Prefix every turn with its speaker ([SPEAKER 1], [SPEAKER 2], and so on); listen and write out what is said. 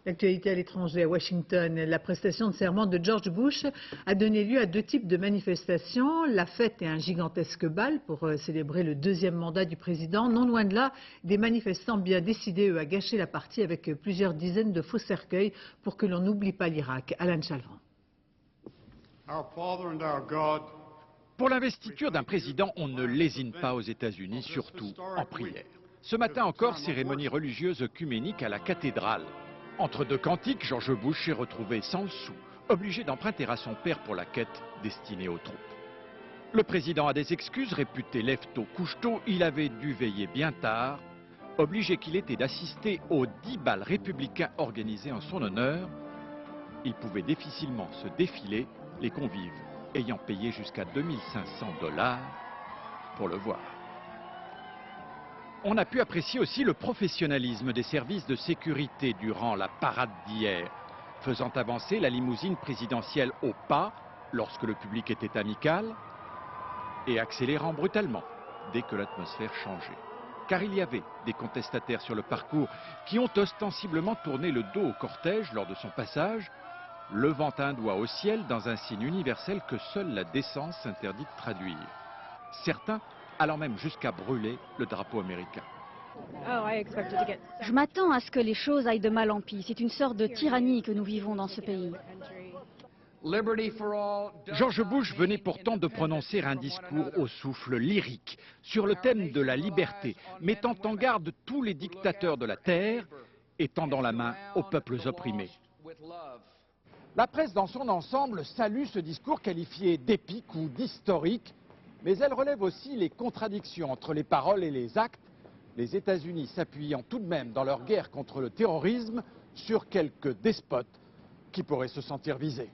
[SPEAKER 1] L'actualité à l'étranger, à Washington, la prestation de serment de George Bush a donné lieu à deux types de manifestations. La fête et un gigantesque bal pour célébrer le deuxième mandat du président. Non loin de là, des manifestants bien décidés, eux, à gâcher la partie avec plusieurs dizaines de faux cercueils pour que l'on n'oublie pas l'Irak. Alan Chalvan.
[SPEAKER 2] Pour l'investiture d'un président, on ne lésine pas aux États-Unis, surtout en prière. Ce matin encore, cérémonie religieuse œcuménique à la cathédrale. Entre deux cantiques, George Bush est retrouvé sans le sou, obligé d'emprunter à son père pour la quête destinée aux troupes. Le président a des excuses, réputé lève-tôt, couche-tôt, il avait dû veiller bien tard, obligé qu'il était d'assister aux 10 bals républicains organisés en son honneur. Il pouvait difficilement se défiler, les convives ayant payé jusqu'à 2500 $ pour le voir. On a pu apprécier aussi le professionnalisme des services de sécurité durant la parade d'hier, faisant avancer la limousine présidentielle au pas lorsque le public était amical et accélérant brutalement dès que l'atmosphère changeait. Car il y avait des contestataires sur le parcours qui ont ostensiblement tourné le dos au cortège lors de son passage, levant un doigt au ciel dans un signe universel que seule la décence s'interdit de traduire. Certains allant même jusqu'à brûler le drapeau américain.
[SPEAKER 3] Je m'attends à ce que les choses aillent de mal en pis. C'est une sorte de tyrannie que nous vivons dans ce pays.
[SPEAKER 2] George Bush venait pourtant de prononcer un discours au souffle lyrique sur le thème de la liberté, mettant en garde tous les dictateurs de la terre et tendant la main aux peuples opprimés. La presse dans son ensemble salue ce discours qualifié d'épique ou d'historique, mais elle relève aussi les contradictions entre les paroles et les actes, les États-Unis s'appuyant tout de même dans leur guerre contre le terrorisme sur quelques despotes qui pourraient se sentir visés.